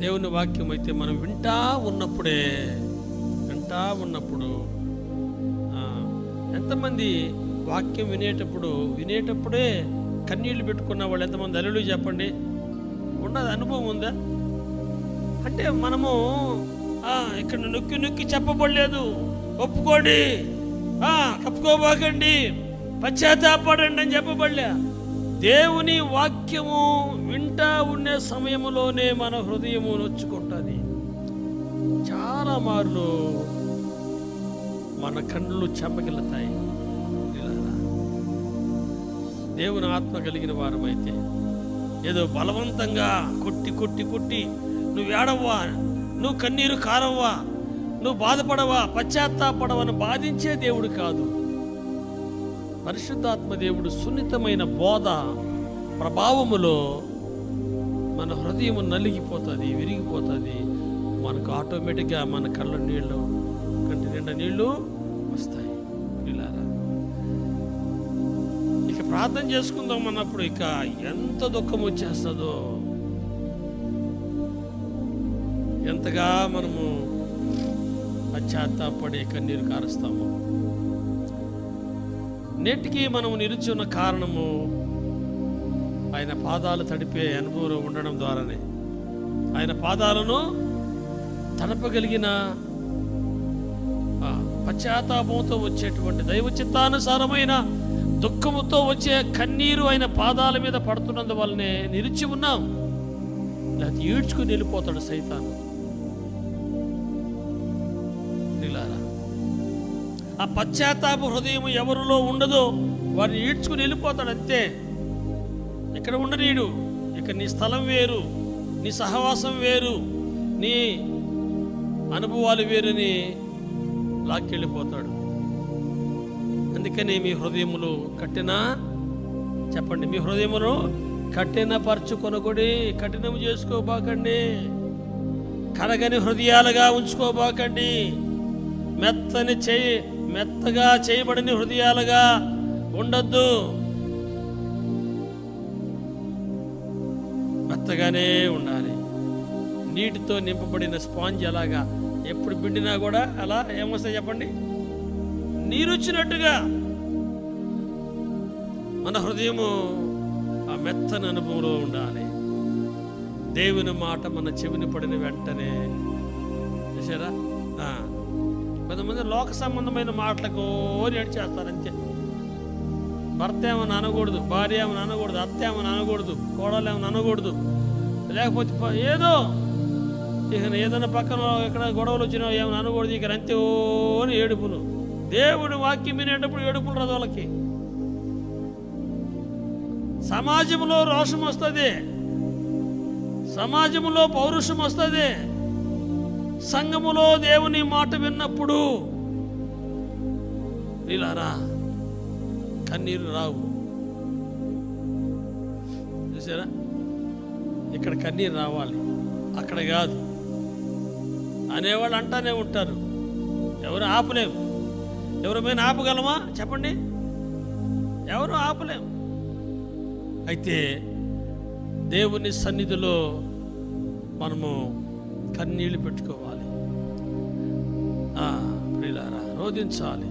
దేవుని వాక్యం అయితే మనం వింటూ ఉన్నప్పుడు ఎంతమంది వాక్యం వినేటప్పుడే కన్నీళ్లు పెట్టుకున్న వాళ్ళు ఎంతమంది హల్లెలూయా చెప్పండి. ఉన్నది అనుభవం ఉందా? అంటే మనము ఇక్కడ నొక్కి నొక్కి చెప్పబడలేదు, ఒప్పుకోండి, కప్పుకోబాకండి, పశ్చాత్తాపడండి అని చెప్పబడలే. దేవుని వాక్యము వింటా ఉండే సమయంలోనే మన హృదయము నొచ్చుకుంటుంది. చాలా మార్లు మన కళ్ళు చెమ్మగిల్లుతాయి. దేవుని ఆత్మ కలిగిన వారమైతే ఏదో బలవంతంగా కొట్టి నువ్వు ఏడవ్వా, నువ్వు కన్నీరు కారవ్వా, నువ్వు బాధపడవా, పశ్చాత్తాపడవని బాధించే దేవుడు కాదు. పరిశుద్ధాత్మ దేవుడు సున్నితమైన బోధ ప్రభావములో మన హృదయం నలిగిపోతుంది, విరిగిపోతుంది. మనకు ఆటోమేటిక్గా మన కళ్ళ నీళ్ళు, కంటి నిండా నీళ్ళు వస్తాయి. పిల్లారా, ఇక ప్రార్థన చేసుకుందాం అన్నప్పుడు ఇక ఎంత దుఃఖం వచ్చేస్తుందో, ఎంతగా మనము పశ్చాత్తాపడి కన్నీరు కారుస్తాము. నేటికి మనము నిలిచి ఉన్న కారణము ఆయన పాదాలు తడిపే అనుభవం ఉండడం ద్వారానే. ఆయన పాదాలను తడపగలిగిన పశ్చాత్తాపంతో వచ్చేటువంటి దైవ చిత్తానుసారమైన దుఃఖముతో వచ్చే కన్నీరు ఆయన పాదాల మీద పడుతున్నందువల్లనే నిలిచి ఉన్నాం. లేకపోతే ఈడ్చుకుని వెళ్ళిపోతాడు సైతాను. ఆ పశ్చాత్తాప హృదయం ఎవరిలో ఉండదో వారిని ఈడ్చుకుని వెళ్ళిపోతాడు అంతే. ఇక్కడ ఉండనీడు. ఇక నీ స్థలం వేరు, నీ సహవాసం వేరు, నీ అనుభవాలు వేరుని లాక్కెళ్ళిపోతాడు. అందుకని మీ హృదయములు చెప్పండి, మీ హృదయమును కఠినపరచుకొనకుడి, కఠినం చేసుకోబాకండి, కరగని హృదయాలుగా ఉంచుకోబాకండి, మెత్తగా చేయబడిన హృదయాలుగా ఉండొద్దు. మెత్తగానే ఉండాలి. నీటితో నింపబడిన స్పాంజ్ అలాగా ఎప్పుడు పిండినా కూడా అలా ఏమొస్తాయి చెప్పండి, నీరు వచ్చినట్టుగా మన హృదయము ఆ మెత్తని అనుభవంలో ఉండాలి. దేవుని మాట మన చెవిని పడిన వెంటనే చూసారా, కొంతమంది లోక సంబంధమైన మాటలకు ఏడు చేస్తారంతే. భర్త ఏమని అనకూడదు, భార్య ఏమని అనకూడదు, అత్త ఏమని అనకూడదు, కోడలు ఏమని అనకూడదు, లేకపోతే ఏదో ఇక ఏదైనా పక్కన ఎక్కడ గొడవలు వచ్చినా ఏమని అనకూడదు. ఇక అంతే అని ఏడుపులు. దేవుడి వాక్యం వినేటప్పుడు ఏడుపులు రాదు వాళ్ళకి. సమాజంలో రోషం వస్తుంది, సమాజంలో పౌరుషం వస్తుంది. సంఘములో దేవుని మాట విన్నప్పుడు వీళ్ళారా కన్నీరు రావు. చూసారా, ఇక్కడ కన్నీరు రావాలి, అక్కడ కాదు అనేవాళ్ళు అంటానే ఉంటారు. ఎవరు ఆపలేము. ఎవరమైనా ఆపగలమా చెప్పండి? ఎవరు ఆపలేము. అయితే దేవుని సన్నిధిలో మనము కన్నీళ్లు పెట్టుకోవాలి, ప్రియులారా, రోధించాలి.